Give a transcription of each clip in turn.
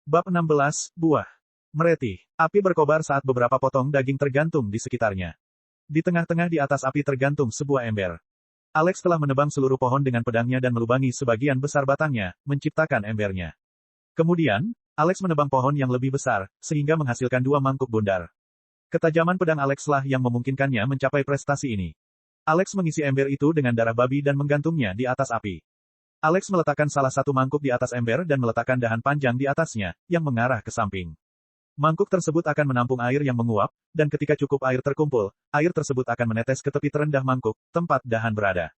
Bab 16, Buah. Meretih. Api berkobar saat beberapa potong daging tergantung di sekitarnya. Di tengah-tengah di atas api tergantung sebuah ember. Alex telah menebang seluruh pohon dengan pedangnya dan melubangi sebagian besar batangnya, menciptakan embernya. Kemudian, Alex menebang pohon yang lebih besar, sehingga menghasilkan 2 mangkuk bundar. Ketajaman pedang Alex lah yang memungkinkannya mencapai prestasi ini. Alex mengisi ember itu dengan darah babi dan menggantungnya di atas api. Alex meletakkan salah satu mangkuk di atas ember dan meletakkan dahan panjang di atasnya, yang mengarah ke samping. Mangkuk tersebut akan menampung air yang menguap, dan ketika cukup air terkumpul, air tersebut akan menetes ke tepi terendah mangkuk, tempat dahan berada.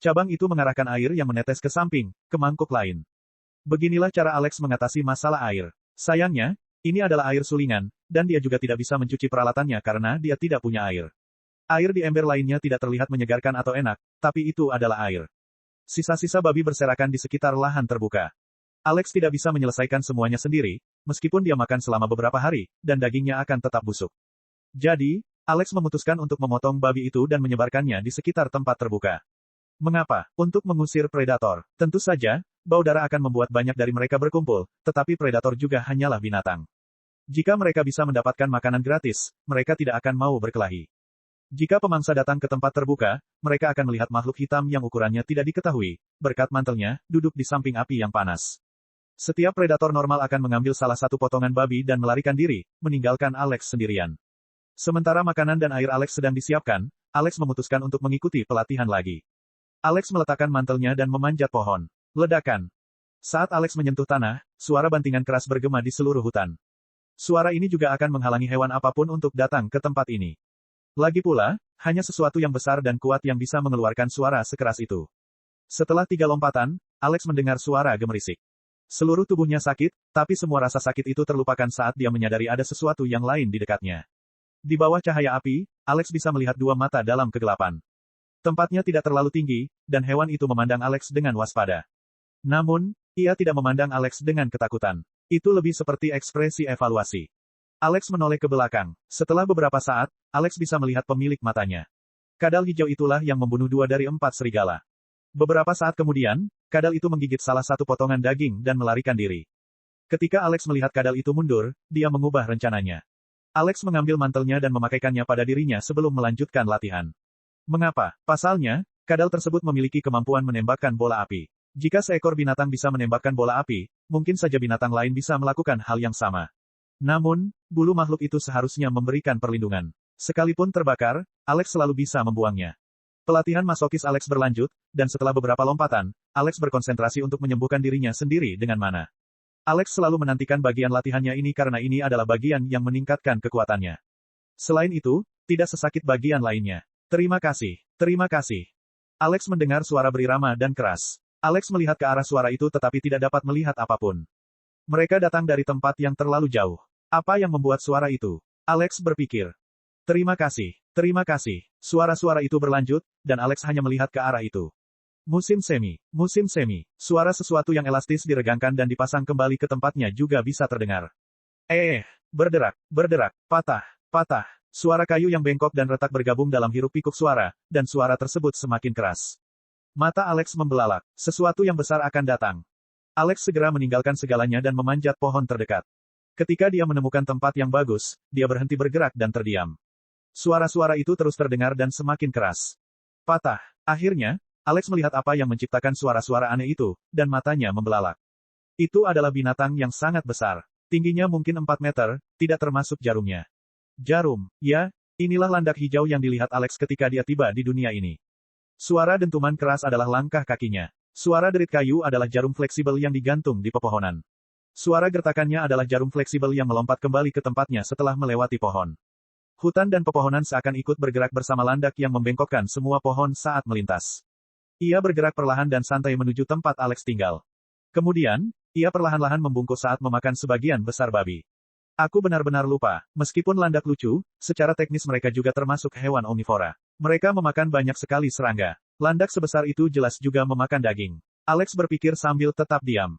Cabang itu mengarahkan air yang menetes ke samping, ke mangkuk lain. Beginilah cara Alex mengatasi masalah air. Sayangnya, ini adalah air sulingan, dan dia juga tidak bisa mencuci peralatannya karena dia tidak punya air. Air di ember lainnya tidak terlihat menyegarkan atau enak, tapi itu adalah air. Sisa-sisa babi berserakan di sekitar lahan terbuka. Alex tidak bisa menyelesaikan semuanya sendiri, meskipun dia makan selama beberapa hari, dan dagingnya akan tetap busuk. Jadi, Alex memutuskan untuk memotong babi itu dan menyebarkannya di sekitar tempat terbuka. Mengapa? Untuk mengusir predator. Tentu saja, bau darah akan membuat banyak dari mereka berkumpul, tetapi predator juga hanyalah binatang. Jika mereka bisa mendapatkan makanan gratis, mereka tidak akan mau berkelahi. Jika pemangsa datang ke tempat terbuka, mereka akan melihat makhluk hitam yang ukurannya tidak diketahui, berkat mantelnya, duduk di samping api yang panas. Setiap predator normal akan mengambil salah satu potongan babi dan melarikan diri, meninggalkan Alex sendirian. Sementara makanan dan air Alex sedang disiapkan, Alex memutuskan untuk mengikuti pelatihan lagi. Alex meletakkan mantelnya dan memanjat pohon. Ledakan. Saat Alex menyentuh tanah, suara bantingan keras bergema di seluruh hutan. Suara ini juga akan menghalangi hewan apapun untuk datang ke tempat ini. Lagi pula, hanya sesuatu yang besar dan kuat yang bisa mengeluarkan suara sekeras itu. Setelah 3 lompatan, Alex mendengar suara gemerisik. Seluruh tubuhnya sakit, tapi semua rasa sakit itu terlupakan saat dia menyadari ada sesuatu yang lain di dekatnya. Di bawah cahaya api, Alex bisa melihat 2 mata dalam kegelapan. Tempatnya tidak terlalu tinggi, dan hewan itu memandang Alex dengan waspada. Namun, ia tidak memandang Alex dengan ketakutan. Itu lebih seperti ekspresi evaluasi. Alex menoleh ke belakang. Setelah beberapa saat, Alex bisa melihat pemilik matanya. Kadal hijau itulah yang membunuh 2 dari 4 serigala. Beberapa saat kemudian, kadal itu menggigit salah satu potongan daging dan melarikan diri. Ketika Alex melihat kadal itu mundur, dia mengubah rencananya. Alex mengambil mantelnya dan memakaikannya pada dirinya sebelum melanjutkan latihan. Mengapa? Pasalnya, kadal tersebut memiliki kemampuan menembakkan bola api. Jika seekor binatang bisa menembakkan bola api, mungkin saja binatang lain bisa melakukan hal yang sama. Namun, bulu makhluk itu seharusnya memberikan perlindungan. Sekalipun terbakar, Alex selalu bisa membuangnya. Pelatihan masokis Alex berlanjut, dan setelah beberapa lompatan, Alex berkonsentrasi untuk menyembuhkan dirinya sendiri dengan mana. Alex selalu menantikan bagian latihannya ini karena ini adalah bagian yang meningkatkan kekuatannya. Selain itu, tidak sesakit bagian lainnya. Terima kasih. Terima kasih. Alex mendengar suara berirama dan keras. Alex melihat ke arah suara itu tetapi tidak dapat melihat apapun. Mereka datang dari tempat yang terlalu jauh. Apa yang membuat suara itu? Alex berpikir. Terima kasih. Terima kasih. Suara-suara itu berlanjut, dan Alex hanya melihat ke arah itu. Musim semi. Musim semi. Suara sesuatu yang elastis diregangkan dan dipasang kembali ke tempatnya juga bisa terdengar. Berderak, berderak, patah, patah. Suara kayu yang bengkok dan retak bergabung dalam hiruk-pikuk suara, dan suara tersebut semakin keras. Mata Alex membelalak. Sesuatu yang besar akan datang. Alex segera meninggalkan segalanya dan memanjat pohon terdekat. Ketika dia menemukan tempat yang bagus, dia berhenti bergerak dan terdiam. Suara-suara itu terus terdengar dan semakin keras. Patah. Akhirnya, Alex melihat apa yang menciptakan suara-suara aneh itu, dan matanya membelalak. Itu adalah binatang yang sangat besar. Tingginya mungkin 4 meter, tidak termasuk jarumnya. Jarum, ya, inilah landak hijau yang dilihat Alex ketika dia tiba di dunia ini. Suara dentuman keras adalah langkah kakinya. Suara derit kayu adalah jarum fleksibel yang digantung di pepohonan. Suara gertakannya adalah jarum fleksibel yang melompat kembali ke tempatnya setelah melewati pohon. Hutan dan pepohonan seakan ikut bergerak bersama landak yang membengkokkan semua pohon saat melintas. Ia bergerak perlahan dan santai menuju tempat Alex tinggal. Kemudian, ia perlahan-lahan membungkuk saat memakan sebagian besar babi. Aku benar-benar lupa, meskipun landak lucu, secara teknis mereka juga termasuk hewan omnivora. Mereka memakan banyak sekali serangga. Landak sebesar itu jelas juga memakan daging. Alex berpikir sambil tetap diam.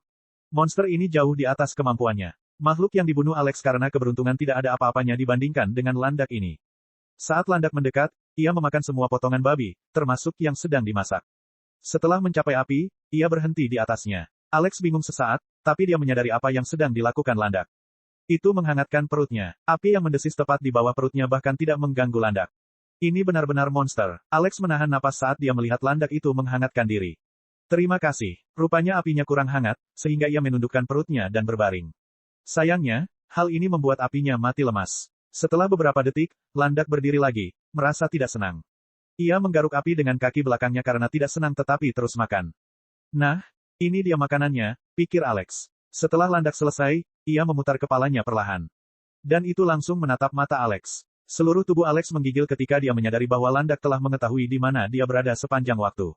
Monster ini jauh di atas kemampuannya. Makhluk yang dibunuh Alex karena keberuntungan tidak ada apa-apanya dibandingkan dengan landak ini. Saat landak mendekat, ia memakan semua potongan babi, termasuk yang sedang dimasak. Setelah mencapai api, ia berhenti di atasnya. Alex bingung sesaat, tapi dia menyadari apa yang sedang dilakukan landak. Itu menghangatkan perutnya. Api yang mendesis tepat di bawah perutnya bahkan tidak mengganggu landak. Ini benar-benar monster. Alex menahan napas saat dia melihat landak itu menghangatkan diri. Terima kasih. Rupanya apinya kurang hangat, sehingga ia menundukkan perutnya dan berbaring. Sayangnya, hal ini membuat apinya mati lemas. Setelah beberapa detik, landak berdiri lagi, merasa tidak senang. Ia menggaruk api dengan kaki belakangnya karena tidak senang tetapi terus makan. Nah, ini dia makanannya, pikir Alex. Setelah landak selesai, ia memutar kepalanya perlahan. Dan itu langsung menatap mata Alex. Seluruh tubuh Alex menggigil ketika dia menyadari bahwa landak telah mengetahui di mana dia berada sepanjang waktu.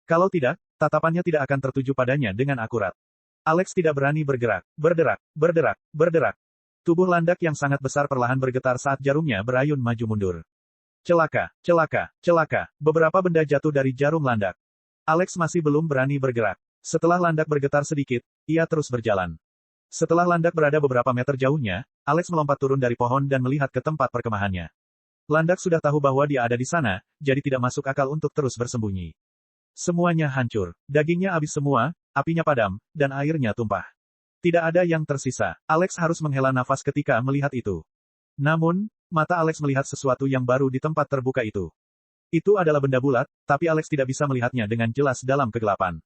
Kalau tidak, tatapannya tidak akan tertuju padanya dengan akurat. Alex tidak berani bergerak, berderak. Tubuh landak yang sangat besar perlahan bergetar saat jarumnya berayun maju mundur. Celaka. Beberapa benda jatuh dari jarum landak. Alex masih belum berani bergerak. Setelah landak bergetar sedikit, ia terus berjalan. Setelah landak berada beberapa meter jauhnya, Alex melompat turun dari pohon dan melihat ke tempat perkemahannya. Landak sudah tahu bahwa dia ada di sana, jadi tidak masuk akal untuk terus bersembunyi. Semuanya hancur. Dagingnya habis semua, apinya padam, dan airnya tumpah. Tidak ada yang tersisa. Alex harus menghela nafas ketika melihat itu. Namun, mata Alex melihat sesuatu yang baru di tempat terbuka itu. Itu adalah benda bulat, tapi Alex tidak bisa melihatnya dengan jelas dalam kegelapan.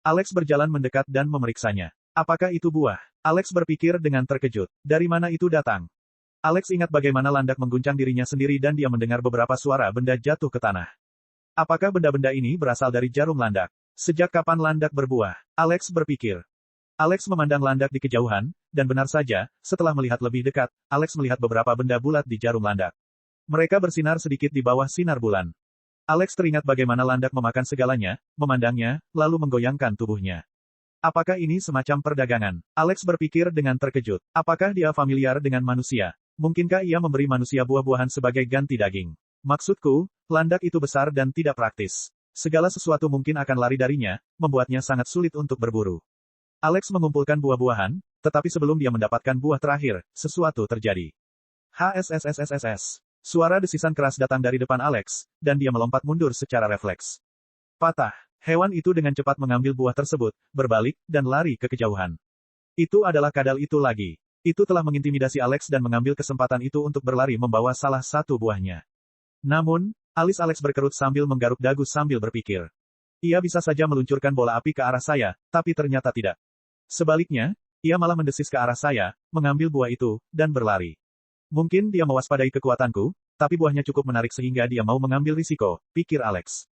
Alex berjalan mendekat dan memeriksanya. Apakah itu buah? Alex berpikir dengan terkejut. Dari mana itu datang? Alex ingat bagaimana landak mengguncang dirinya sendiri dan dia mendengar beberapa suara benda jatuh ke tanah. Apakah benda-benda ini berasal dari jarum landak? Sejak kapan landak berbuah? Alex berpikir. Alex memandang landak di kejauhan, dan benar saja, setelah melihat lebih dekat, Alex melihat beberapa benda bulat di jarum landak. Mereka bersinar sedikit di bawah sinar bulan. Alex teringat bagaimana landak memakan segalanya, memandangnya, lalu menggoyangkan tubuhnya. Apakah ini semacam perdagangan? Alex berpikir dengan terkejut. Apakah dia familiar dengan manusia? Mungkinkah ia memberi manusia buah-buahan sebagai ganti daging? Maksudku, landak itu besar dan tidak praktis. Segala sesuatu mungkin akan lari darinya, membuatnya sangat sulit untuk berburu. Alex mengumpulkan buah-buahan, tetapi sebelum dia mendapatkan buah terakhir, sesuatu terjadi. HSSSSSS. Suara desisan keras datang dari depan Alex, dan dia melompat mundur secara refleks. Patah. Hewan itu dengan cepat mengambil buah tersebut, berbalik, dan lari ke kejauhan. Itu adalah kadal itu lagi. Itu telah mengintimidasi Alex dan mengambil kesempatan itu untuk berlari membawa salah satu buahnya. Namun, alis Alex berkerut sambil menggaruk dagu sambil berpikir. Ia bisa saja meluncurkan bola api ke arah saya, tapi ternyata tidak. Sebaliknya, ia malah mendesis ke arah saya, mengambil buah itu, dan berlari. Mungkin dia mewaspadai kekuatanku, tapi buahnya cukup menarik sehingga dia mau mengambil risiko, pikir Alex.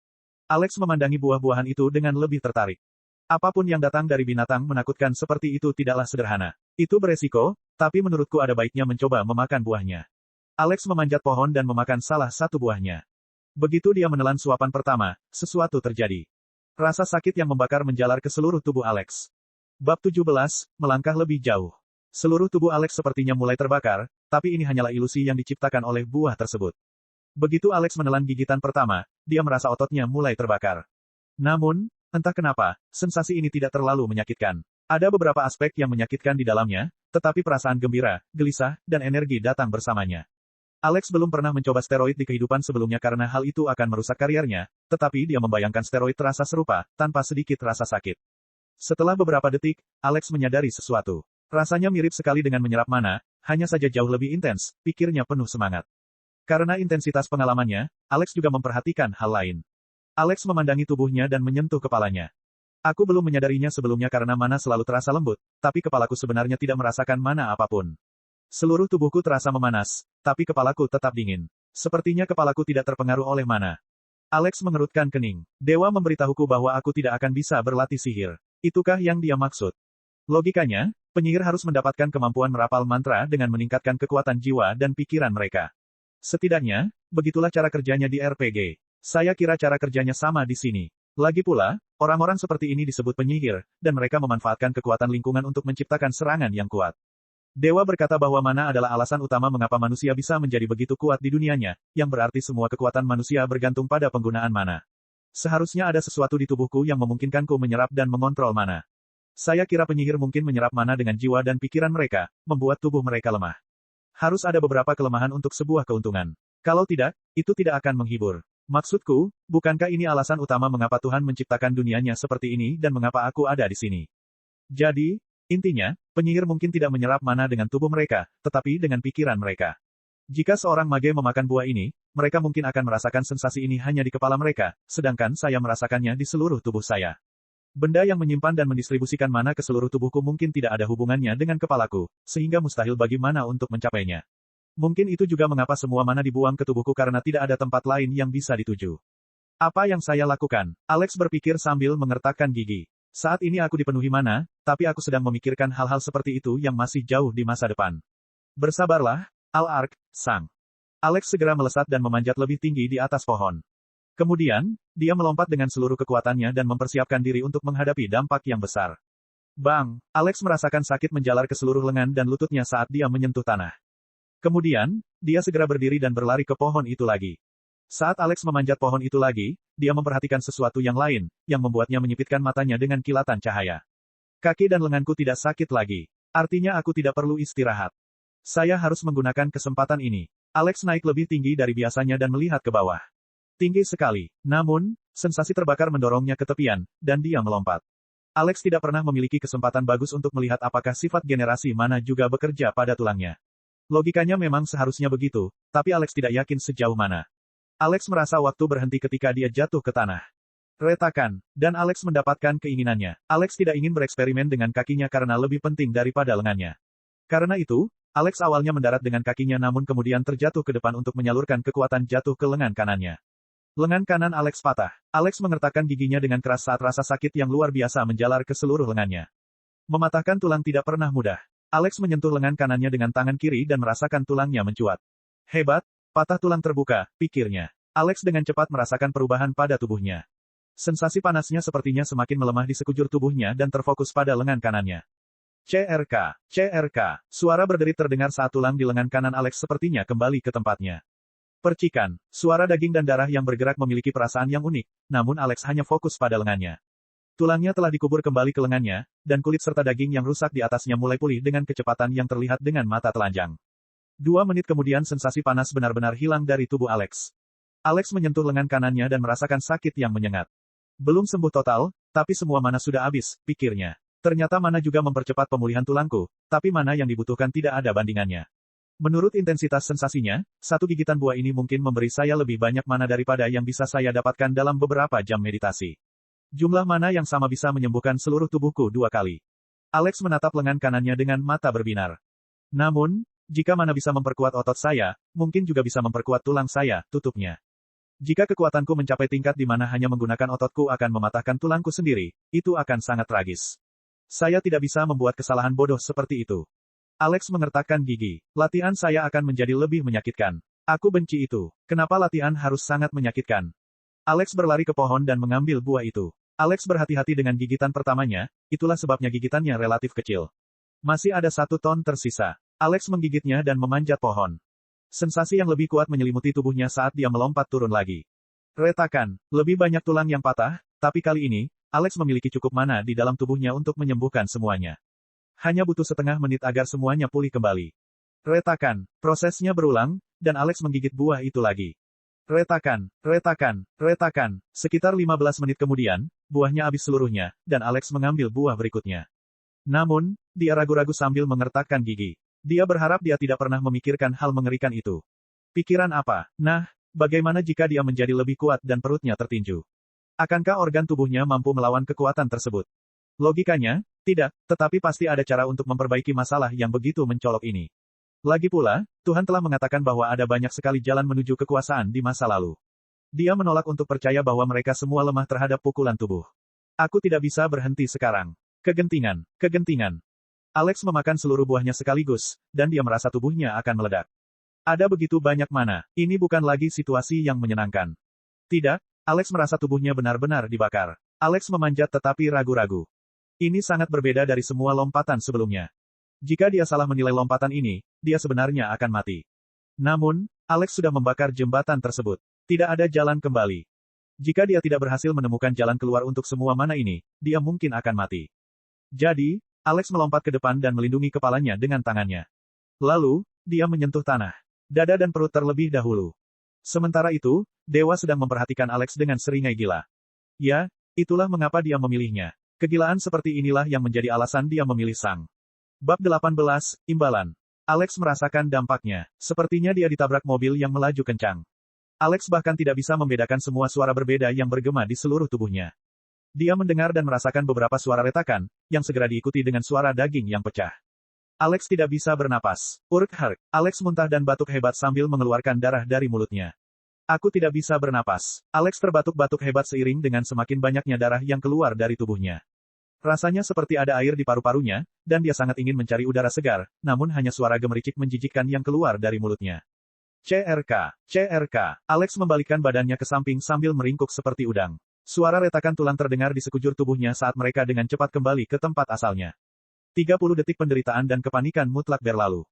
Alex memandangi buah-buahan itu dengan lebih tertarik. Apapun yang datang dari binatang menakutkan seperti itu tidaklah sederhana. Itu beresiko, tapi menurutku ada baiknya mencoba memakan buahnya. Alex memanjat pohon dan memakan salah satu buahnya. Begitu dia menelan suapan pertama, sesuatu terjadi. Rasa sakit yang membakar menjalar ke seluruh tubuh Alex. Bab 17, melangkah lebih jauh. Seluruh tubuh Alex sepertinya mulai terbakar, tapi ini hanyalah ilusi yang diciptakan oleh buah tersebut. Begitu Alex menelan gigitan pertama, dia merasa ototnya mulai terbakar. Namun, entah kenapa, sensasi ini tidak terlalu menyakitkan. Ada beberapa aspek yang menyakitkan di dalamnya, tetapi perasaan gembira, gelisah, dan energi datang bersamanya. Alex belum pernah mencoba steroid di kehidupan sebelumnya karena hal itu akan merusak kariernya, tetapi dia membayangkan steroid terasa serupa, tanpa sedikit rasa sakit. Setelah beberapa detik, Alex menyadari sesuatu. Rasanya mirip sekali dengan menyerap mana, hanya saja jauh lebih intens, pikirnya penuh semangat. Karena intensitas pengalamannya, Alex juga memperhatikan hal lain. Alex memandangi tubuhnya dan menyentuh kepalanya. Aku belum menyadarinya sebelumnya karena mana selalu terasa lembut, tapi kepalaku sebenarnya tidak merasakan mana apapun. Seluruh tubuhku terasa memanas, tapi kepalaku tetap dingin. Sepertinya kepalaku tidak terpengaruh oleh mana. Alex mengerutkan kening. Dewa memberitahuku bahwa aku tidak akan bisa berlatih sihir. Itukah yang dia maksud? Logikanya, penyihir harus mendapatkan kemampuan merapal mantra dengan meningkatkan kekuatan jiwa dan pikiran mereka. Setidaknya, begitulah cara kerjanya di RPG. Saya kira cara kerjanya sama di sini. Lagi pula, orang-orang seperti ini disebut penyihir, dan mereka memanfaatkan kekuatan lingkungan untuk menciptakan serangan yang kuat. Dewa berkata bahwa mana adalah alasan utama mengapa manusia bisa menjadi begitu kuat di dunianya, yang berarti semua kekuatan manusia bergantung pada penggunaan mana. Seharusnya ada sesuatu di tubuhku yang memungkinkanku menyerap dan mengontrol mana. Saya kira penyihir mungkin menyerap mana dengan jiwa dan pikiran mereka, membuat tubuh mereka lemah. Harus ada beberapa kelemahan untuk sebuah keuntungan. Kalau tidak, itu tidak akan menghibur. Maksudku, bukankah ini alasan utama mengapa Tuhan menciptakan dunianya seperti ini dan mengapa aku ada di sini? Jadi, intinya, penyihir mungkin tidak menyerap mana dengan tubuh mereka, tetapi dengan pikiran mereka. Jika seorang mage memakan buah ini, mereka mungkin akan merasakan sensasi ini hanya di kepala mereka, sedangkan saya merasakannya di seluruh tubuh saya. Benda yang menyimpan dan mendistribusikan mana ke seluruh tubuhku mungkin tidak ada hubungannya dengan kepalaku, sehingga mustahil bagi mana untuk mencapainya. Mungkin itu juga mengapa semua mana dibuang ke tubuhku karena tidak ada tempat lain yang bisa dituju. Apa yang saya lakukan? Alex berpikir sambil mengertakkan gigi. Saat ini aku dipenuhi mana, tapi aku sedang memikirkan hal-hal seperti itu yang masih jauh di masa depan. Bersabarlah, Al-Ark, Sang. Alex segera melesat dan memanjat lebih tinggi di atas pohon. Kemudian, dia melompat dengan seluruh kekuatannya dan mempersiapkan diri untuk menghadapi dampak yang besar. Bang! Alex merasakan sakit menjalar ke seluruh lengan dan lututnya saat dia menyentuh tanah. Kemudian, dia segera berdiri dan berlari ke pohon itu lagi. Saat Alex memanjat pohon itu lagi, dia memperhatikan sesuatu yang lain, yang membuatnya menyipitkan matanya dengan kilatan cahaya. Kaki dan lenganku tidak sakit lagi. Artinya aku tidak perlu istirahat. Saya harus menggunakan kesempatan ini. Alex naik lebih tinggi dari biasanya dan melihat ke bawah. Tinggi sekali. Namun, sensasi terbakar mendorongnya ke tepian, dan dia melompat. Alex tidak pernah memiliki kesempatan bagus untuk melihat apakah sifat generasi mana juga bekerja pada tulangnya. Logikanya memang seharusnya begitu, tapi Alex tidak yakin sejauh mana. Alex merasa waktu berhenti ketika dia jatuh ke tanah. Retakan, dan Alex mendapatkan keinginannya. Alex tidak ingin bereksperimen dengan kakinya karena lebih penting daripada lengannya. Karena itu, Alex awalnya mendarat dengan kakinya namun kemudian terjatuh ke depan untuk menyalurkan kekuatan jatuh ke lengan kanannya. Lengan kanan Alex patah. Alex mengertakkan giginya dengan keras saat rasa sakit yang luar biasa menjalar ke seluruh lengannya. Mematahkan tulang tidak pernah mudah. Alex menyentuh lengan kanannya dengan tangan kiri dan merasakan tulangnya mencuat. Hebat, patah tulang terbuka, pikirnya. Alex dengan cepat merasakan perubahan pada tubuhnya. Sensasi panasnya sepertinya semakin melemah di sekujur tubuhnya dan terfokus pada lengan kanannya. CRK, CRK, suara berderit terdengar saat tulang di lengan kanan Alex sepertinya kembali ke tempatnya. Percikan, suara daging dan darah yang bergerak memiliki perasaan yang unik, namun Alex hanya fokus pada lengannya. Tulangnya telah dikubur kembali ke lengannya, dan kulit serta daging yang rusak di atasnya mulai pulih dengan kecepatan yang terlihat dengan mata telanjang. 2 menit kemudian sensasi panas benar-benar hilang dari tubuh Alex. Alex menyentuh lengan kanannya dan merasakan sakit yang menyengat. Belum sembuh total, tapi semua mana sudah habis, pikirnya. Ternyata mana juga mempercepat pemulihan tulangku, tapi mana yang dibutuhkan tidak ada bandingannya. Menurut intensitas sensasinya, satu gigitan buah ini mungkin memberi saya lebih banyak mana daripada yang bisa saya dapatkan dalam beberapa jam meditasi. Jumlah mana yang sama bisa menyembuhkan seluruh tubuhku 2 kali. Alex menatap lengan kanannya dengan mata berbinar. Namun, jika mana bisa memperkuat otot saya, mungkin juga bisa memperkuat tulang saya, tutupnya. Jika kekuatanku mencapai tingkat di mana hanya menggunakan ototku akan mematahkan tulangku sendiri, itu akan sangat tragis. Saya tidak bisa membuat kesalahan bodoh seperti itu. Alex mengertakkan gigi. Latihan saya akan menjadi lebih menyakitkan. Aku benci itu. Kenapa latihan harus sangat menyakitkan? Alex berlari ke pohon dan mengambil buah itu. Alex berhati-hati dengan gigitan pertamanya, itulah sebabnya gigitannya relatif kecil. Masih ada 1 ton tersisa. Alex menggigitnya dan memanjat pohon. Sensasi yang lebih kuat menyelimuti tubuhnya saat dia melompat turun lagi. Retakan, lebih banyak tulang yang patah, tapi kali ini, Alex memiliki cukup mana di dalam tubuhnya untuk menyembuhkan semuanya. Hanya butuh setengah menit agar semuanya pulih kembali. Retakan, prosesnya berulang, dan Alex menggigit buah itu lagi. Retakan, retakan, retakan. Sekitar 15 menit kemudian, buahnya habis seluruhnya, dan Alex mengambil buah berikutnya. Namun, dia ragu-ragu sambil mengertakkan gigi. Dia berharap dia tidak pernah memikirkan hal mengerikan itu. Pikiran apa? Nah, bagaimana jika dia menjadi lebih kuat dan perutnya tertinju? Akankah organ tubuhnya mampu melawan kekuatan tersebut? Logikanya, tidak, tetapi pasti ada cara untuk memperbaiki masalah yang begitu mencolok ini. Lagi pula, Tuhan telah mengatakan bahwa ada banyak sekali jalan menuju kekuasaan di masa lalu. Dia menolak untuk percaya bahwa mereka semua lemah terhadap pukulan tubuh. Aku tidak bisa berhenti sekarang. Kegentingan, kegentingan. Alex memakan seluruh buahnya sekaligus, dan dia merasa tubuhnya akan meledak. Ada begitu banyak mana, ini bukan lagi situasi yang menyenangkan. Tidak, Alex merasa tubuhnya benar-benar dibakar. Alex memanjat tetapi ragu-ragu. Ini sangat berbeda dari semua lompatan sebelumnya. Jika dia salah menilai lompatan ini, dia sebenarnya akan mati. Namun, Alex sudah membakar jembatan tersebut. Tidak ada jalan kembali. Jika dia tidak berhasil menemukan jalan keluar untuk semua mana ini, dia mungkin akan mati. Jadi, Alex melompat ke depan dan melindungi kepalanya dengan tangannya. Lalu, dia menyentuh tanah, dada dan perut terlebih dahulu. Sementara itu, Dewa sedang memperhatikan Alex dengan seringai gila. Ya, itulah mengapa dia memilihnya. Kegilaan seperti inilah yang menjadi alasan dia memilih Sang. Bab 18, Imbalan. Alex merasakan dampaknya. Sepertinya dia ditabrak mobil yang melaju kencang. Alex bahkan tidak bisa membedakan semua suara berbeda yang bergema di seluruh tubuhnya. Dia mendengar dan merasakan beberapa suara retakan, yang segera diikuti dengan suara daging yang pecah. Alex tidak bisa bernapas. Urk-hark. Alex muntah dan batuk hebat sambil mengeluarkan darah dari mulutnya. Aku tidak bisa bernapas. Alex terbatuk-batuk hebat seiring dengan semakin banyaknya darah yang keluar dari tubuhnya. Rasanya seperti ada air di paru-parunya, dan dia sangat ingin mencari udara segar, namun hanya suara gemericik menjijikkan yang keluar dari mulutnya. CRK, CRK. Alex membalikkan badannya ke samping sambil meringkuk seperti udang. Suara retakan tulang terdengar di sekujur tubuhnya saat mereka dengan cepat kembali ke tempat asalnya. 30 detik penderitaan dan kepanikan mutlak berlalu.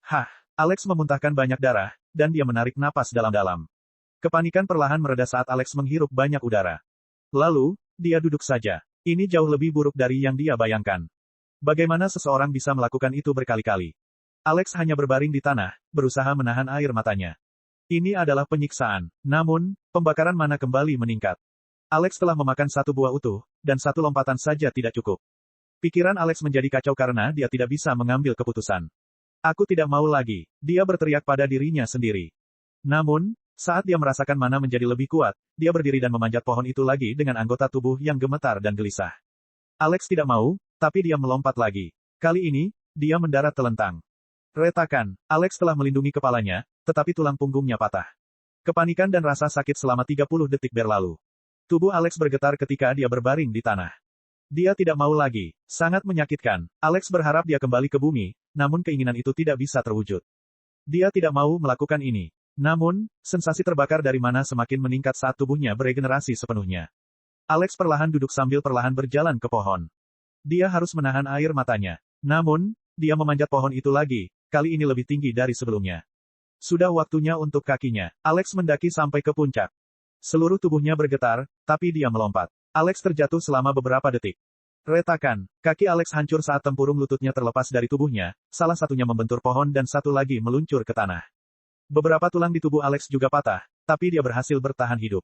Hah, Alex memuntahkan banyak darah, dan dia menarik napas dalam-dalam. Kepanikan perlahan mereda saat Alex menghirup banyak udara. Lalu, dia duduk saja. Ini jauh lebih buruk dari yang dia bayangkan. Bagaimana seseorang bisa melakukan itu berkali-kali? Alex hanya berbaring di tanah, berusaha menahan air matanya. Ini adalah penyiksaan. Namun, pembakaran mana kembali meningkat. Alex telah memakan satu buah utuh, dan satu lompatan saja tidak cukup. Pikiran Alex menjadi kacau karena dia tidak bisa mengambil keputusan. Aku tidak mau lagi, dia berteriak pada dirinya sendiri. Namun, saat dia merasakan mana menjadi lebih kuat, dia berdiri dan memanjat pohon itu lagi dengan anggota tubuh yang gemetar dan gelisah. Alex tidak mau, tapi dia melompat lagi. Kali ini, dia mendarat telentang. Retakan, Alex telah melindungi kepalanya, tetapi tulang punggungnya patah. Kepanikan dan rasa sakit selama 30 detik berlalu. Tubuh Alex bergetar ketika dia berbaring di tanah. Dia tidak mau lagi. Sangat menyakitkan. Alex berharap dia kembali ke bumi, namun keinginan itu tidak bisa terwujud. Dia tidak mau melakukan ini. Namun, sensasi terbakar dari mana semakin meningkat saat tubuhnya beregenerasi sepenuhnya. Alex perlahan duduk sambil perlahan berjalan ke pohon. Dia harus menahan air matanya. Namun, dia memanjat pohon itu lagi, kali ini lebih tinggi dari sebelumnya. Sudah waktunya untuk kakinya. Alex mendaki sampai ke puncak. Seluruh tubuhnya bergetar, tapi dia melompat. Alex terjatuh selama beberapa detik. Retakan, kaki Alex hancur saat tempurung lututnya terlepas dari tubuhnya, salah satunya membentur pohon dan satu lagi meluncur ke tanah. Beberapa tulang di tubuh Alex juga patah, tapi dia berhasil bertahan hidup.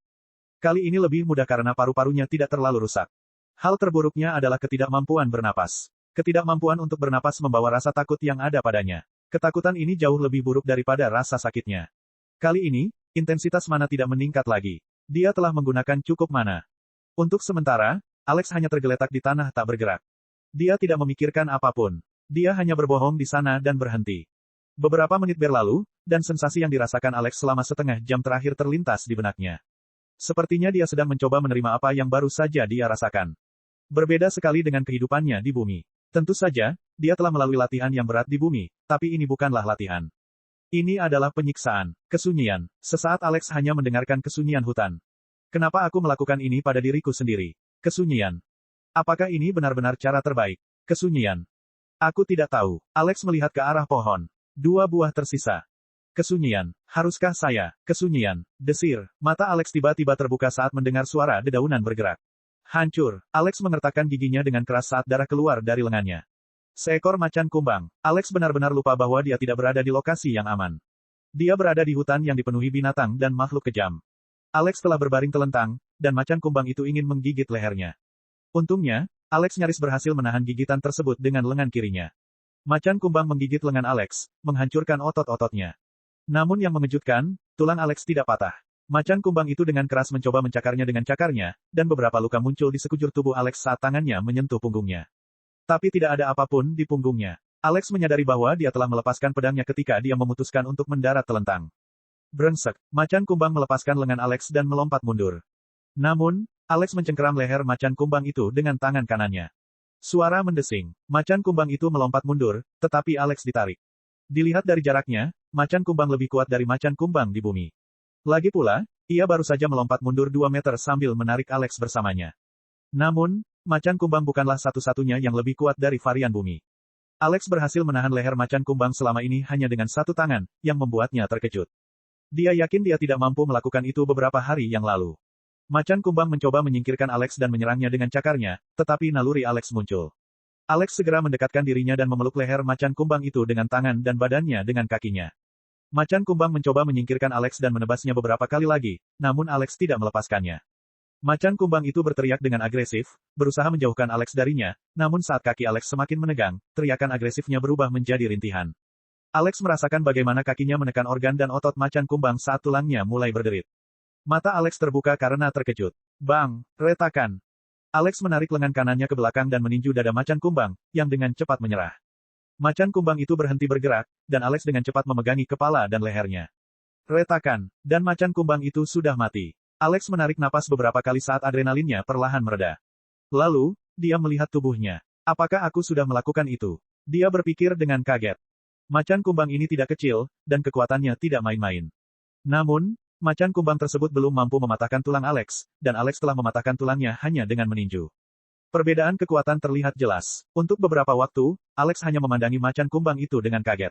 Kali ini lebih mudah karena paru-parunya tidak terlalu rusak. Hal terburuknya adalah ketidakmampuan bernapas. Ketidakmampuan untuk bernapas membawa rasa takut yang ada padanya. Ketakutan ini jauh lebih buruk daripada rasa sakitnya. Kali ini, intensitas mana tidak meningkat lagi. Dia telah menggunakan cukup mana. Untuk sementara, Alex hanya tergeletak di tanah tak bergerak. Dia tidak memikirkan apapun. Dia hanya berbohong di sana dan berhenti. Beberapa menit berlalu, dan sensasi yang dirasakan Alex selama setengah jam terakhir terlintas di benaknya. Sepertinya dia sedang mencoba menerima apa yang baru saja dia rasakan. Berbeda sekali dengan kehidupannya di bumi. Tentu saja, dia telah melalui latihan yang berat di bumi, tapi ini bukanlah latihan. Ini adalah penyiksaan, kesunyian. Sesaat Alex hanya mendengarkan kesunyian hutan. Kenapa aku melakukan ini pada diriku sendiri? Kesunyian. Apakah ini benar-benar cara terbaik? Kesunyian. Aku tidak tahu. Alex melihat ke arah pohon. 2 buah tersisa. Kesunyian. Haruskah saya? Kesunyian. Desir. Mata Alex tiba-tiba terbuka saat mendengar suara dedaunan bergerak. Hancur. Alex mengertakkan giginya dengan keras saat darah keluar dari lengannya. Seekor macan kumbang. Alex benar-benar lupa bahwa dia tidak berada di lokasi yang aman. Dia berada di hutan yang dipenuhi binatang dan makhluk kejam. Alex telah berbaring telentang, dan macan kumbang itu ingin menggigit lehernya. Untungnya, Alex nyaris berhasil menahan gigitan tersebut dengan lengan kirinya. Macan kumbang menggigit lengan Alex, menghancurkan otot-ototnya. Namun yang mengejutkan, tulang Alex tidak patah. Macan kumbang itu dengan keras mencoba mencakarnya dengan cakarnya, dan beberapa luka muncul di sekujur tubuh Alex saat tangannya menyentuh punggungnya. Tapi tidak ada apapun di punggungnya. Alex menyadari bahwa dia telah melepaskan pedangnya ketika dia memutuskan untuk mendarat telentang. Brengsek, macan kumbang melepaskan lengan Alex dan melompat mundur. Namun, Alex mencengkeram leher macan kumbang itu dengan tangan kanannya. Suara mendesing. Macan kumbang itu melompat mundur, tetapi Alex ditarik. Dilihat dari jaraknya, macan kumbang lebih kuat dari macan kumbang di bumi. Lagi pula, ia baru saja melompat mundur 2 meter sambil menarik Alex bersamanya. Namun, macan kumbang bukanlah satu-satunya yang lebih kuat dari varian bumi. Alex berhasil menahan leher macan kumbang selama ini hanya dengan satu tangan, yang membuatnya terkejut. Dia yakin dia tidak mampu melakukan itu beberapa hari yang lalu. Macan kumbang mencoba menyingkirkan Alex dan menyerangnya dengan cakarnya, tetapi naluri Alex muncul. Alex segera mendekatkan dirinya dan memeluk leher macan kumbang itu dengan tangan dan badannya dengan kakinya. Macan kumbang mencoba menyingkirkan Alex dan menebasnya beberapa kali lagi, namun Alex tidak melepaskannya. Macan kumbang itu berteriak dengan agresif, berusaha menjauhkan Alex darinya, namun saat kaki Alex semakin menegang, teriakan agresifnya berubah menjadi rintihan. Alex merasakan bagaimana kakinya menekan organ dan otot macan kumbang saat tulangnya mulai berderit. Mata Alex terbuka karena terkejut. Bang! Retakan! Alex menarik lengan kanannya ke belakang dan meninju dada macan kumbang, yang dengan cepat menyerah. Macan kumbang itu berhenti bergerak, dan Alex dengan cepat memegangi kepala dan lehernya. Retakan! Dan macan kumbang itu sudah mati. Alex menarik napas beberapa kali saat adrenalinnya perlahan mereda. Lalu, dia melihat tubuhnya. Apakah aku sudah melakukan itu? Dia berpikir dengan kaget. Macan kumbang ini tidak kecil, dan kekuatannya tidak main-main. Namun, macan kumbang tersebut belum mampu mematahkan tulang Alex, dan Alex telah mematahkan tulangnya hanya dengan meninju. Perbedaan kekuatan terlihat jelas. Untuk beberapa waktu, Alex hanya memandangi macan kumbang itu dengan kaget.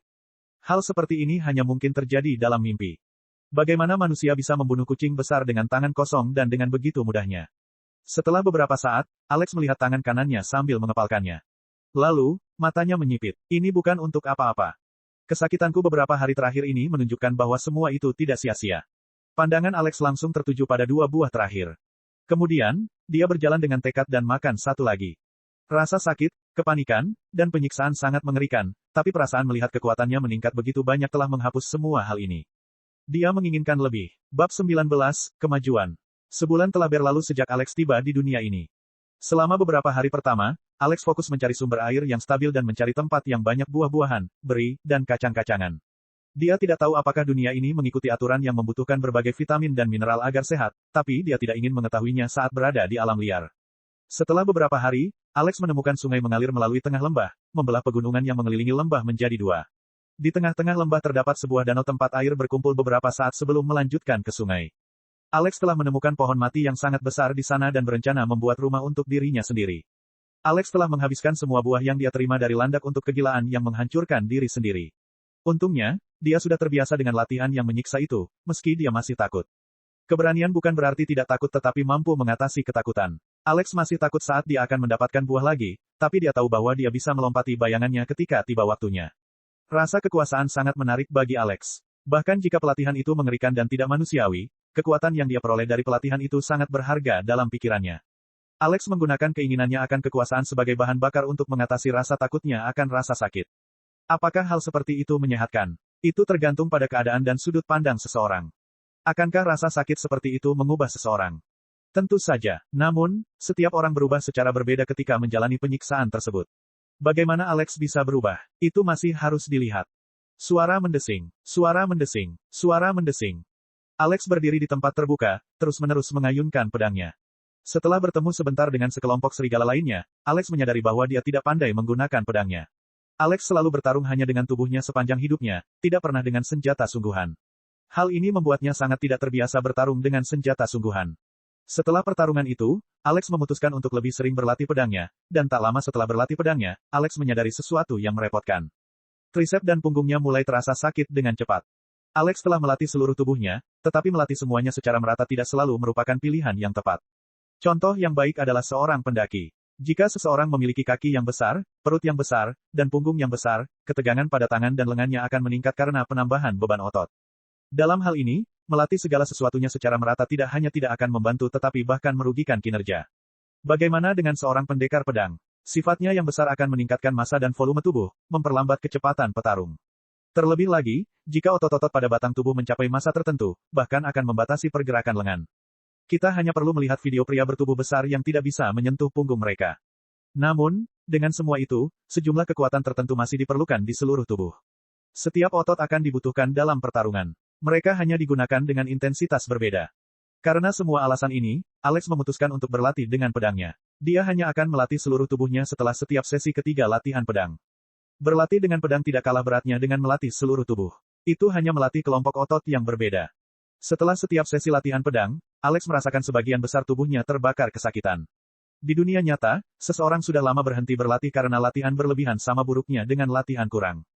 Hal seperti ini hanya mungkin terjadi dalam mimpi. Bagaimana manusia bisa membunuh kucing besar dengan tangan kosong dan dengan begitu mudahnya? Setelah beberapa saat, Alex melihat tangan kanannya sambil mengepalkannya. Lalu, matanya menyipit. Ini bukan untuk apa-apa. Kesakitanku beberapa hari terakhir ini menunjukkan bahwa semua itu tidak sia-sia. Pandangan Alex langsung tertuju pada dua buah terakhir. Kemudian, dia berjalan dengan tekad dan makan satu lagi. Rasa sakit, kepanikan, dan penyiksaan sangat mengerikan, tapi perasaan melihat kekuatannya meningkat begitu banyak telah menghapus semua hal ini. Dia menginginkan lebih. Bab 19, Kemajuan. Sebulan telah berlalu sejak Alex tiba di dunia ini. Selama beberapa hari pertama, Alex fokus mencari sumber air yang stabil dan mencari tempat yang banyak buah-buahan, beri, dan kacang-kacangan. Dia tidak tahu apakah dunia ini mengikuti aturan yang membutuhkan berbagai vitamin dan mineral agar sehat, tapi dia tidak ingin mengetahuinya saat berada di alam liar. Setelah beberapa hari, Alex menemukan sungai mengalir melalui tengah lembah, membelah pegunungan yang mengelilingi lembah menjadi dua. Di tengah-tengah lembah terdapat sebuah danau tempat air berkumpul beberapa saat sebelum melanjutkan ke sungai. Alex telah menemukan pohon mati yang sangat besar di sana dan berencana membuat rumah untuk dirinya sendiri. Alex telah menghabiskan semua buah yang dia terima dari landak untuk kegilaan yang menghancurkan diri sendiri. Untungnya, dia sudah terbiasa dengan latihan yang menyiksa itu, meski dia masih takut. Keberanian bukan berarti tidak takut tetapi mampu mengatasi ketakutan. Alex masih takut saat dia akan mendapatkan buah lagi, tapi dia tahu bahwa dia bisa melompati bayangannya ketika tiba waktunya. Rasa kekuasaan sangat menarik bagi Alex. Bahkan jika pelatihan itu mengerikan dan tidak manusiawi, kekuatan yang dia peroleh dari pelatihan itu sangat berharga dalam pikirannya. Alex menggunakan keinginannya akan kekuasaan sebagai bahan bakar untuk mengatasi rasa takutnya akan rasa sakit. Apakah hal seperti itu menyehatkan? Itu tergantung pada keadaan dan sudut pandang seseorang. Akankah rasa sakit seperti itu mengubah seseorang? Tentu saja. Namun, setiap orang berubah secara berbeda ketika menjalani penyiksaan tersebut. Bagaimana Alex bisa berubah? Itu masih harus dilihat. Suara mendesing, suara mendesing, suara mendesing. Alex berdiri di tempat terbuka, terus-menerus mengayunkan pedangnya. Setelah bertemu sebentar dengan sekelompok serigala lainnya, Alex menyadari bahwa dia tidak pandai menggunakan pedangnya. Alex selalu bertarung hanya dengan tubuhnya sepanjang hidupnya, tidak pernah dengan senjata sungguhan. Hal ini membuatnya sangat tidak terbiasa bertarung dengan senjata sungguhan. Setelah pertarungan itu, Alex memutuskan untuk lebih sering berlatih pedangnya, dan tak lama setelah berlatih pedangnya, Alex menyadari sesuatu yang merepotkan. Trisep dan punggungnya mulai terasa sakit dengan cepat. Alex telah melatih seluruh tubuhnya, tetapi melatih semuanya secara merata tidak selalu merupakan pilihan yang tepat. Contoh yang baik adalah seorang pendaki. Jika seseorang memiliki kaki yang besar, perut yang besar, dan punggung yang besar, ketegangan pada tangan dan lengannya akan meningkat karena penambahan beban otot. Dalam hal ini, melatih segala sesuatunya secara merata tidak hanya tidak akan membantu tetapi bahkan merugikan kinerja. Bagaimana dengan seorang pendekar pedang? Sifatnya yang besar akan meningkatkan massa dan volume tubuh, memperlambat kecepatan petarung. Terlebih lagi, jika otot-otot pada batang tubuh mencapai massa tertentu, bahkan akan membatasi pergerakan lengan. Kita hanya perlu melihat video pria bertubuh besar yang tidak bisa menyentuh punggung mereka. Namun, dengan semua itu, sejumlah kekuatan tertentu masih diperlukan di seluruh tubuh. Setiap otot akan dibutuhkan dalam pertarungan. Mereka hanya digunakan dengan intensitas berbeda. Karena semua alasan ini, Alex memutuskan untuk berlatih dengan pedangnya. Dia hanya akan melatih seluruh tubuhnya setelah setiap sesi ketiga latihan pedang. Berlatih dengan pedang tidak kalah beratnya dengan melatih seluruh tubuh. Itu hanya melatih kelompok otot yang berbeda. Setelah setiap sesi latihan pedang, Alex merasakan sebagian besar tubuhnya terbakar kesakitan. Di dunia nyata, seseorang sudah lama berhenti berlatih karena latihan berlebihan sama buruknya dengan latihan kurang.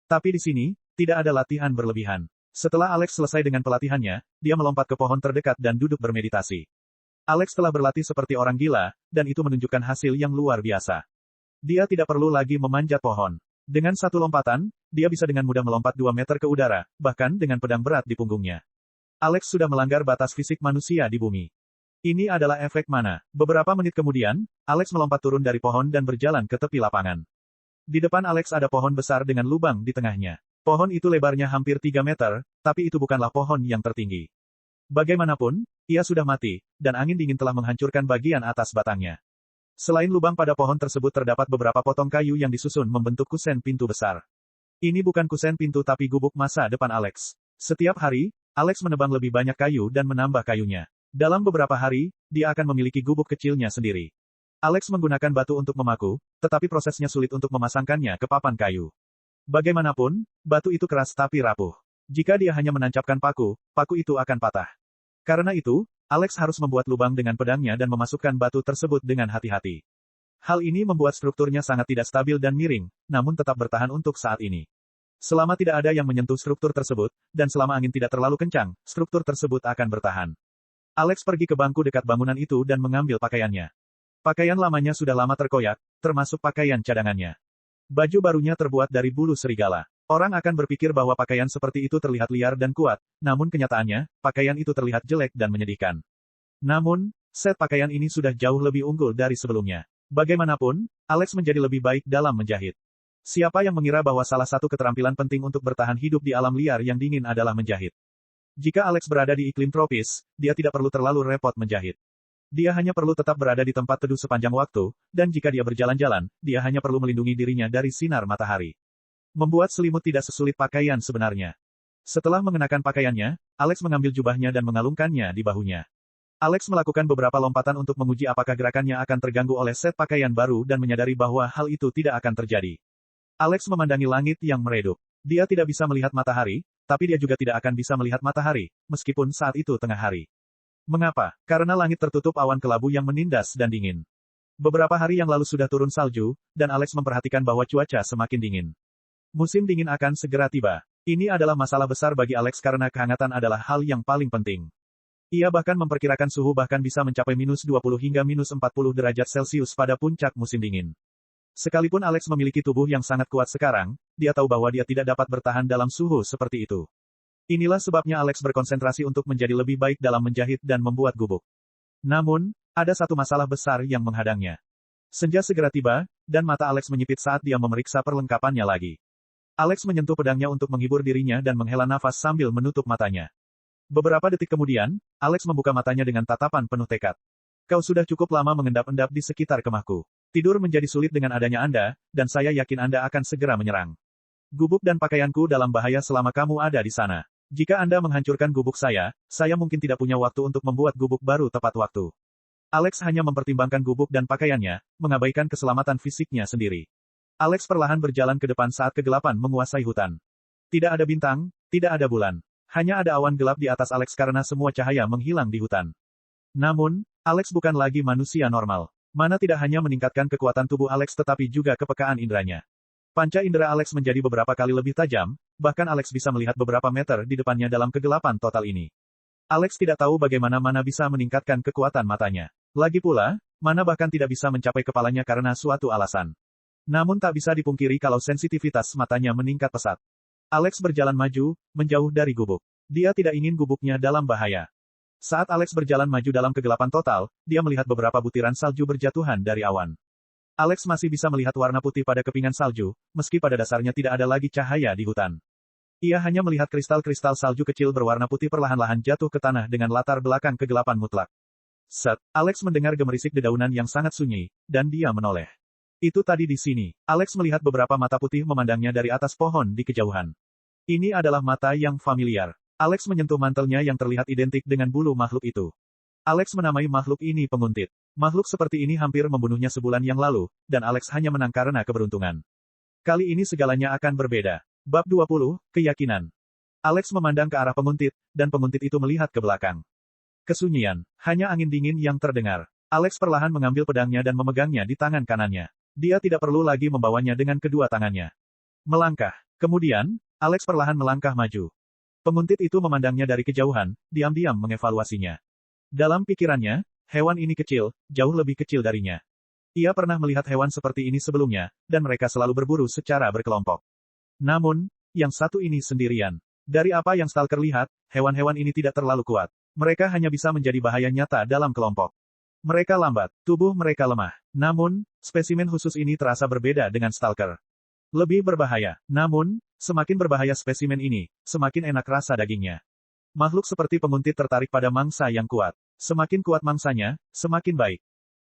Tapi di sini, tidak ada latihan berlebihan. Setelah Alex selesai dengan pelatihannya, dia melompat ke pohon terdekat dan duduk bermeditasi. Alex telah berlatih seperti orang gila, dan itu menunjukkan hasil yang luar biasa. Dia tidak perlu lagi memanjat pohon. Dengan satu lompatan, dia bisa dengan mudah melompat 2 meter ke udara, bahkan dengan pedang berat di punggungnya. Alex sudah melanggar batas fisik manusia di bumi. Ini adalah efek mana. Beberapa menit kemudian, Alex melompat turun dari pohon dan berjalan ke tepi lapangan. Di depan Alex ada pohon besar dengan lubang di tengahnya. Pohon itu lebarnya hampir 3 meter, tapi itu bukanlah pohon yang tertinggi. Bagaimanapun, ia sudah mati, dan angin dingin telah menghancurkan bagian atas batangnya. Selain lubang pada pohon tersebut terdapat beberapa potong kayu yang disusun membentuk kusen pintu besar. Ini bukan kusen pintu tapi gubuk masa depan Alex. Setiap hari, Alex menebang lebih banyak kayu dan menambah kayunya. Dalam beberapa hari, dia akan memiliki gubuk kecilnya sendiri. Alex menggunakan batu untuk memaku, tetapi prosesnya sulit untuk memasangkannya ke papan kayu. Bagaimanapun, batu itu keras tapi rapuh. Jika dia hanya menancapkan paku, paku itu akan patah. Karena itu, Alex harus membuat lubang dengan pedangnya dan memasukkan batu tersebut dengan hati-hati. Hal ini membuat strukturnya sangat tidak stabil dan miring, namun tetap bertahan untuk saat ini. Selama tidak ada yang menyentuh struktur tersebut, dan selama angin tidak terlalu kencang, struktur tersebut akan bertahan. Alex pergi ke bangku dekat bangunan itu dan mengambil pakaiannya. Pakaian lamanya sudah lama terkoyak, termasuk pakaian cadangannya. Baju barunya terbuat dari bulu serigala. Orang akan berpikir bahwa pakaian seperti itu terlihat liar dan kuat, namun kenyataannya, pakaian itu terlihat jelek dan menyedihkan. Namun, set pakaian ini sudah jauh lebih unggul dari sebelumnya. Bagaimanapun, Alex menjadi lebih baik dalam menjahit. Siapa yang mengira bahwa salah satu keterampilan penting untuk bertahan hidup di alam liar yang dingin adalah menjahit? Jika Alex berada di iklim tropis, dia tidak perlu terlalu repot menjahit. Dia hanya perlu tetap berada di tempat teduh sepanjang waktu, dan jika dia berjalan-jalan, dia hanya perlu melindungi dirinya dari sinar matahari. Membuat selimut tidak sesulit pakaian sebenarnya. Setelah mengenakan pakaiannya, Alex mengambil jubahnya dan mengalungkannya di bahunya. Alex melakukan beberapa lompatan untuk menguji apakah gerakannya akan terganggu oleh set pakaian baru dan menyadari bahwa hal itu tidak akan terjadi. Alex memandangi langit yang meredup. Dia tidak bisa melihat matahari, tapi dia juga tidak akan bisa melihat matahari, meskipun saat itu tengah hari. Mengapa? Karena langit tertutup awan kelabu yang menindas dan dingin. Beberapa hari yang lalu sudah turun salju, dan Alex memperhatikan bahwa cuaca semakin dingin. Musim dingin akan segera tiba. Ini adalah masalah besar bagi Alex karena kehangatan adalah hal yang paling penting. Ia bahkan memperkirakan suhu bahkan bisa mencapai -20 hingga -40 derajat Celcius pada puncak musim dingin. Sekalipun Alex memiliki tubuh yang sangat kuat sekarang, dia tahu bahwa dia tidak dapat bertahan dalam suhu seperti itu. Inilah sebabnya Alex berkonsentrasi untuk menjadi lebih baik dalam menjahit dan membuat gubuk. Namun, ada satu masalah besar yang menghadangnya. Senja segera tiba, dan mata Alex menyipit saat dia memeriksa perlengkapannya lagi. Alex menyentuh pedangnya untuk menghibur dirinya dan menghela nafas sambil menutup matanya. Beberapa detik kemudian, Alex membuka matanya dengan tatapan penuh tekad. Kau sudah cukup lama mengendap-endap di sekitar kemahku. Tidur menjadi sulit dengan adanya Anda, dan saya yakin Anda akan segera menyerang. Gubuk dan pakaianku dalam bahaya selama kamu ada di sana. Jika Anda menghancurkan gubuk saya mungkin tidak punya waktu untuk membuat gubuk baru tepat waktu. Alex hanya mempertimbangkan gubuk dan pakaiannya, mengabaikan keselamatan fisiknya sendiri. Alex perlahan berjalan ke depan saat kegelapan menguasai hutan. Tidak ada bintang, tidak ada bulan. Hanya ada awan gelap di atas Alex karena semua cahaya menghilang di hutan. Namun, Alex bukan lagi manusia normal. Mana tidak hanya meningkatkan kekuatan tubuh Alex tetapi juga kepekaan inderanya. Panca indera Alex menjadi beberapa kali lebih tajam, bahkan Alex bisa melihat beberapa meter di depannya dalam kegelapan total ini. Alex tidak tahu bagaimana Mana bisa meningkatkan kekuatan matanya. Lagi pula, Mana bahkan tidak bisa mencapai kepalanya karena suatu alasan. Namun tak bisa dipungkiri kalau sensitivitas matanya meningkat pesat. Alex berjalan maju, menjauh dari gubuk. Dia tidak ingin gubuknya dalam bahaya. Saat Alex berjalan maju dalam kegelapan total, dia melihat beberapa butiran salju berjatuhan dari awan. Alex masih bisa melihat warna putih pada kepingan salju, meski pada dasarnya tidak ada lagi cahaya di hutan. Ia hanya melihat kristal-kristal salju kecil berwarna putih perlahan-lahan jatuh ke tanah dengan latar belakang kegelapan mutlak. Set, Alex mendengar gemerisik dedaunan yang sangat sunyi, dan dia menoleh. Itu tadi di sini. Alex melihat beberapa mata putih memandangnya dari atas pohon di kejauhan. Ini adalah mata yang familiar. Alex menyentuh mantelnya yang terlihat identik dengan bulu makhluk itu. Alex menamai makhluk ini penguntit. Makhluk seperti ini hampir membunuhnya sebulan yang lalu, dan Alex hanya menang karena keberuntungan. Kali ini segalanya akan berbeda. Bab 20, Keyakinan. Alex memandang ke arah penguntit, dan penguntit itu melihat ke belakang. Kesunyian, hanya angin dingin yang terdengar. Alex perlahan mengambil pedangnya dan memegangnya di tangan kanannya. Dia tidak perlu lagi membawanya dengan kedua tangannya. Melangkah. Kemudian, Alex perlahan melangkah maju. Penguntit itu memandangnya dari kejauhan, diam-diam mengevaluasinya. Dalam pikirannya, hewan ini kecil, jauh lebih kecil darinya. Ia pernah melihat hewan seperti ini sebelumnya, dan mereka selalu berburu secara berkelompok. Namun, yang satu ini sendirian. Dari apa yang Stalker lihat, hewan-hewan ini tidak terlalu kuat. Mereka hanya bisa menjadi bahaya nyata dalam kelompok. Mereka lambat, tubuh mereka lemah. Namun, spesimen khusus ini terasa berbeda dengan Stalker. Lebih berbahaya. Namun, semakin berbahaya spesimen ini, semakin enak rasa dagingnya. Makhluk seperti penguntit tertarik pada mangsa yang kuat. Semakin kuat mangsanya, semakin baik.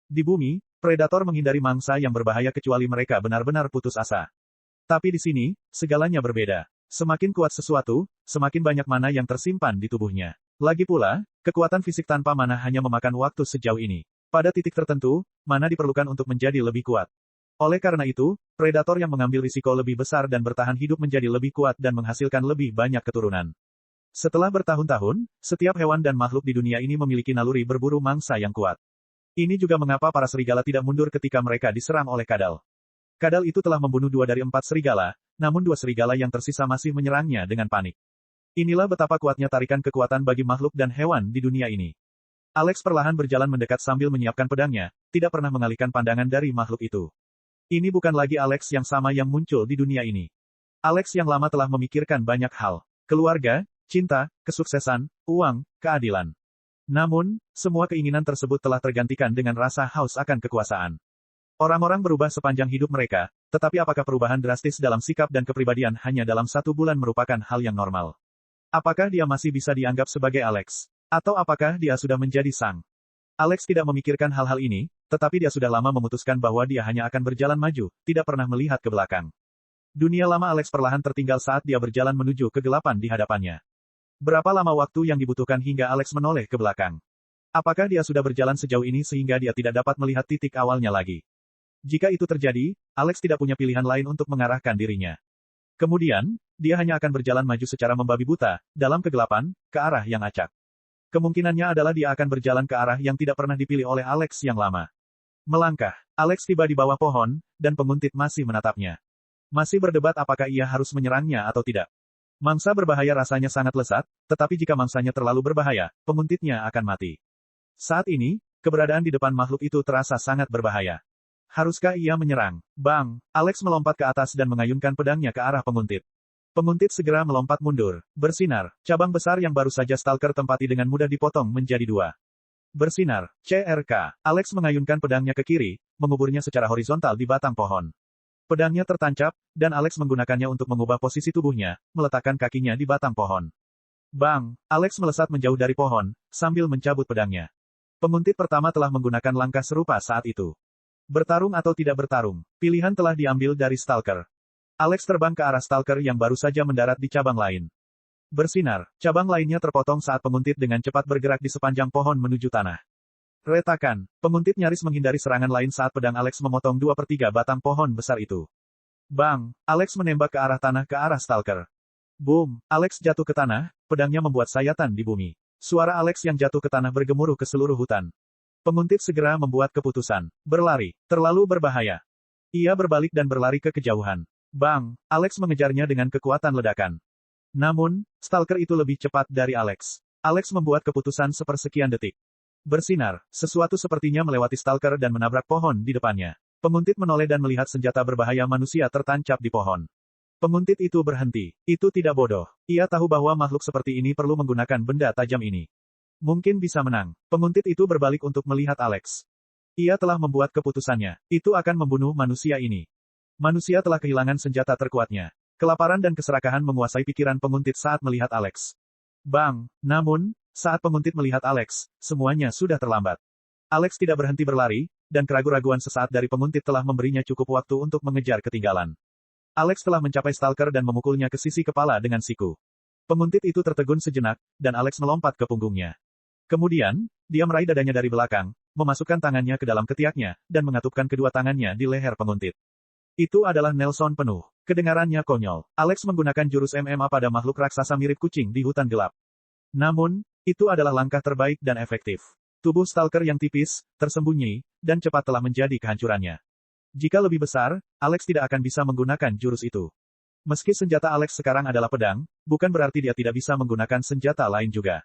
Di bumi, predator menghindari mangsa yang berbahaya kecuali mereka benar-benar putus asa. Tapi di sini, segalanya berbeda. Semakin kuat sesuatu, semakin banyak mana yang tersimpan di tubuhnya. Lagi pula, kekuatan fisik tanpa mana hanya memakan waktu sejauh ini. Pada titik tertentu, mana diperlukan untuk menjadi lebih kuat. Oleh karena itu, predator yang mengambil risiko lebih besar dan bertahan hidup menjadi lebih kuat dan menghasilkan lebih banyak keturunan. Setelah bertahun-tahun, setiap hewan dan makhluk di dunia ini memiliki naluri berburu mangsa yang kuat. Ini juga mengapa para serigala tidak mundur ketika mereka diserang oleh kadal. Kadal itu telah membunuh 2 dari 4 serigala, namun 2 serigala yang tersisa masih menyerangnya dengan panik. Inilah betapa kuatnya tarikan kekuatan bagi makhluk dan hewan di dunia ini. Alex perlahan berjalan mendekat sambil menyiapkan pedangnya, tidak pernah mengalihkan pandangan dari makhluk itu. Ini bukan lagi Alex yang sama yang muncul di dunia ini. Alex yang lama telah memikirkan banyak hal. Keluarga, cinta, kesuksesan, uang, keadilan. Namun, semua keinginan tersebut telah tergantikan dengan rasa haus akan kekuasaan. Orang-orang berubah sepanjang hidup mereka, tetapi apakah perubahan drastis dalam sikap dan kepribadian hanya dalam 1 bulan merupakan hal yang normal? Apakah dia masih bisa dianggap sebagai Alex? Atau apakah dia sudah menjadi Sang? Alex tidak memikirkan hal-hal ini, tetapi dia sudah lama memutuskan bahwa dia hanya akan berjalan maju, tidak pernah melihat ke belakang. Dunia lama Alex perlahan tertinggal saat dia berjalan menuju kegelapan di hadapannya. Berapa lama waktu yang dibutuhkan hingga Alex menoleh ke belakang? Apakah dia sudah berjalan sejauh ini sehingga dia tidak dapat melihat titik awalnya lagi? Jika itu terjadi, Alex tidak punya pilihan lain untuk mengarahkan dirinya. Kemudian, dia hanya akan berjalan maju secara membabi buta, dalam kegelapan, ke arah yang acak. Kemungkinannya adalah dia akan berjalan ke arah yang tidak pernah dipilih oleh Alex yang lama. Melangkah, Alex tiba di bawah pohon, dan penguntit masih menatapnya. Masih berdebat apakah ia harus menyerangnya atau tidak. Mangsa berbahaya rasanya sangat lesat, tetapi jika mangsanya terlalu berbahaya, penguntitnya akan mati. Saat ini, keberadaan di depan makhluk itu terasa sangat berbahaya. Haruskah ia menyerang? Bang! Alex melompat ke atas dan mengayunkan pedangnya ke arah penguntit. Penguntit segera melompat mundur. Bersinar, cabang besar yang baru saja Stalker tempati dengan mudah dipotong menjadi 2. Bersinar, CRK. Alex mengayunkan pedangnya ke kiri, menguburnya secara horizontal di batang pohon. Pedangnya tertancap, dan Alex menggunakannya untuk mengubah posisi tubuhnya, meletakkan kakinya di batang pohon. Bang! Alex melesat menjauh dari pohon, sambil mencabut pedangnya. Penguntit pertama telah menggunakan langkah serupa saat itu. Bertarung atau tidak bertarung, pilihan telah diambil dari Stalker. Alex terbang ke arah Stalker yang baru saja mendarat di cabang lain. Bersinar, cabang lainnya terpotong saat penguntit dengan cepat bergerak di sepanjang pohon menuju tanah. Retakan, penguntit nyaris menghindari serangan lain saat pedang Alex memotong 2/3 batang pohon besar itu. Bang! Alex menembak ke arah tanah ke arah Stalker. Boom! Alex jatuh ke tanah, pedangnya membuat sayatan di bumi. Suara Alex yang jatuh ke tanah bergemuruh ke seluruh hutan. Penguntit segera membuat keputusan. Berlari. Terlalu berbahaya. Ia berbalik dan berlari ke kejauhan. Bang! Alex mengejarnya dengan kekuatan ledakan. Namun, Stalker itu lebih cepat dari Alex. Alex membuat keputusan sepersekian detik. Bersinar, sesuatu sepertinya melewati Stalker dan menabrak pohon di depannya. Penguntit menoleh dan melihat senjata berbahaya manusia tertancap di pohon. Penguntit itu berhenti. Itu tidak bodoh. Ia tahu bahwa makhluk seperti ini perlu menggunakan benda tajam ini. Mungkin bisa menang. Penguntit itu berbalik untuk melihat Alex. Ia telah membuat keputusannya. Itu akan membunuh manusia ini. Manusia telah kehilangan senjata terkuatnya. Kelaparan dan keserakahan menguasai pikiran penguntit saat melihat Alex. Bang! Namun, saat penguntit melihat Alex, semuanya sudah terlambat. Alex tidak berhenti berlari, dan keraguan-raguan sesaat dari penguntit telah memberinya cukup waktu untuk mengejar ketinggalan. Alex telah mencapai Stalker dan memukulnya ke sisi kepala dengan siku. Penguntit itu tertegun sejenak, dan Alex melompat ke punggungnya. Kemudian, dia meraih dadanya dari belakang, memasukkan tangannya ke dalam ketiaknya, dan mengatupkan kedua tangannya di leher penguntit. Itu adalah Nelson penuh. Kedengarannya konyol. Alex menggunakan jurus MMA pada makhluk raksasa mirip kucing di hutan gelap. Namun, itu adalah langkah terbaik dan efektif. Tubuh Stalker yang tipis, tersembunyi, dan cepat telah menjadi kehancurannya. Jika lebih besar, Alex tidak akan bisa menggunakan jurus itu. Meski senjata Alex sekarang adalah pedang, bukan berarti dia tidak bisa menggunakan senjata lain juga.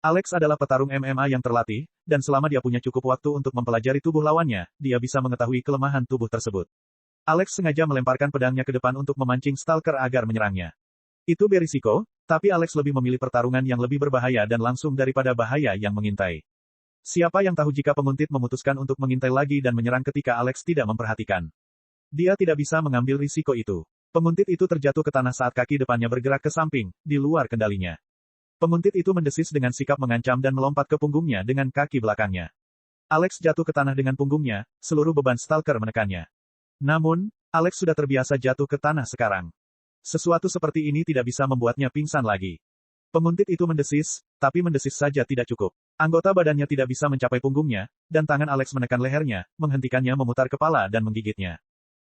Alex adalah petarung MMA yang terlatih, dan selama dia punya cukup waktu untuk mempelajari tubuh lawannya, dia bisa mengetahui kelemahan tubuh tersebut. Alex sengaja melemparkan pedangnya ke depan untuk memancing Stalker agar menyerangnya. Itu berisiko, Tapi Alex lebih memilih pertarungan yang lebih berbahaya dan langsung daripada bahaya yang mengintai. Siapa yang tahu jika penguntit memutuskan untuk mengintai lagi dan menyerang ketika Alex tidak memperhatikan. Dia tidak bisa mengambil risiko itu. Penguntit itu terjatuh ke tanah saat kaki depannya bergerak ke samping, di luar kendalinya. Penguntit itu mendesis dengan sikap mengancam dan melompat ke punggungnya dengan kaki belakangnya. Alex jatuh ke tanah dengan punggungnya, seluruh beban stalker menekannya. Namun, Alex sudah terbiasa jatuh ke tanah sekarang. Sesuatu seperti ini tidak bisa membuatnya pingsan lagi. Penguntit itu mendesis, tapi mendesis saja tidak cukup. Anggota badannya tidak bisa mencapai punggungnya, dan tangan Alex menekan lehernya, menghentikannya memutar kepala dan menggigitnya.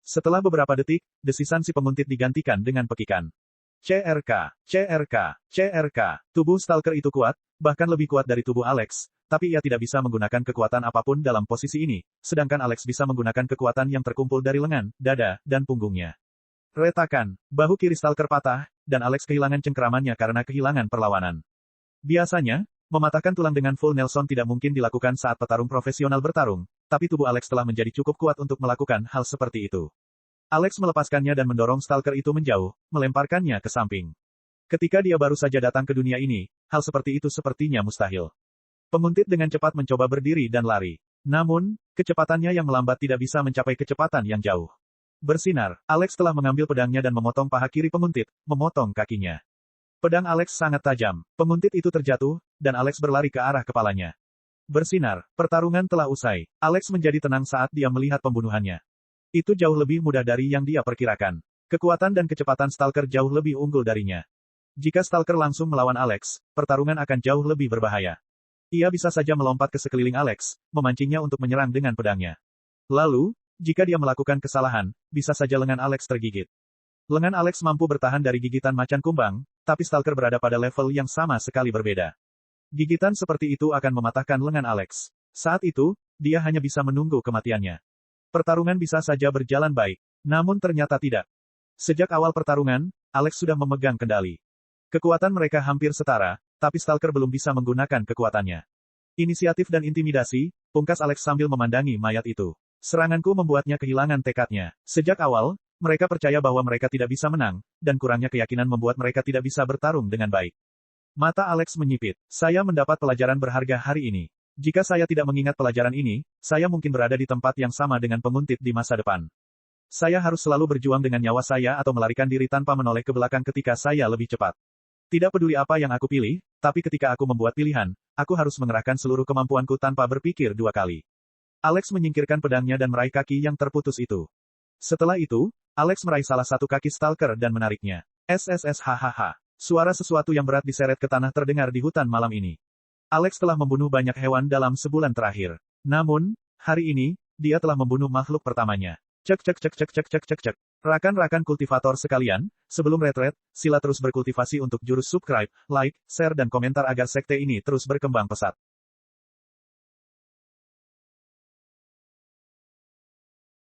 Setelah beberapa detik, desisan si penguntit digantikan dengan pekikan. CRK, CRK, CRK. Tubuh stalker itu kuat, bahkan lebih kuat dari tubuh Alex, tapi ia tidak bisa menggunakan kekuatan apapun dalam posisi ini, sedangkan Alex bisa menggunakan kekuatan yang terkumpul dari lengan, dada, dan punggungnya. Retakan, bahu kiri stalker patah, dan Alex kehilangan cengkeramannya karena kehilangan perlawanan. Biasanya, mematahkan tulang dengan full Nelson tidak mungkin dilakukan saat petarung profesional bertarung, tapi tubuh Alex telah menjadi cukup kuat untuk melakukan hal seperti itu. Alex melepaskannya dan mendorong stalker itu menjauh, melemparkannya ke samping. Ketika dia baru saja datang ke dunia ini, hal seperti itu sepertinya mustahil. Penguntit dengan cepat mencoba berdiri dan lari. Namun, kecepatannya yang melambat tidak bisa mencapai kecepatan yang jauh. Bersinar, Alex telah mengambil pedangnya dan memotong paha kiri penguntit, memotong kakinya. Pedang Alex sangat tajam. Penguntit itu terjatuh, dan Alex berlari ke arah kepalanya. Bersinar, pertarungan telah usai. Alex menjadi tenang saat dia melihat pembunuhannya. Itu jauh lebih mudah dari yang dia perkirakan. Kekuatan dan kecepatan stalker jauh lebih unggul darinya. Jika stalker langsung melawan Alex, pertarungan akan jauh lebih berbahaya. Ia bisa saja melompat ke sekeliling Alex, memancingnya untuk menyerang dengan pedangnya. Lalu, jika dia melakukan kesalahan, bisa saja lengan Alex tergigit. Lengan Alex mampu bertahan dari gigitan macan kumbang, tapi stalker berada pada level yang sama sekali berbeda. Gigitan seperti itu akan mematahkan lengan Alex. Saat itu, dia hanya bisa menunggu kematiannya. Pertarungan bisa saja berjalan baik, namun ternyata tidak. Sejak awal pertarungan, Alex sudah memegang kendali. Kekuatan mereka hampir setara, tapi stalker belum bisa menggunakan kekuatannya. Inisiatif dan intimidasi, pungkas Alex sambil memandangi mayat itu. Seranganku membuatnya kehilangan tekadnya. Sejak awal, mereka percaya bahwa mereka tidak bisa menang, dan kurangnya keyakinan membuat mereka tidak bisa bertarung dengan baik. Mata Alex menyipit. Saya mendapat pelajaran berharga hari ini. Jika saya tidak mengingat pelajaran ini, saya mungkin berada di tempat yang sama dengan penguntit di masa depan. Saya harus selalu berjuang dengan nyawa saya atau melarikan diri tanpa menoleh ke belakang ketika saya lebih cepat. Tidak peduli apa yang aku pilih, tapi ketika aku membuat pilihan, aku harus mengerahkan seluruh kemampuanku tanpa berpikir dua kali. Alex menyingkirkan pedangnya dan meraih kaki yang terputus itu. Setelah itu, Alex meraih salah satu kaki stalker dan menariknya. SSSHHH. Suara sesuatu yang berat diseret ke tanah terdengar di hutan malam ini. Alex telah membunuh banyak hewan dalam sebulan terakhir. Namun, hari ini, dia telah membunuh makhluk pertamanya. Cek cek cek cek cek cek cek cek. Rakan-rakan kultivator sekalian, sebelum retret, sila terus berkultivasi untuk jurus subscribe, like, share dan komentar agar sekte ini terus berkembang pesat.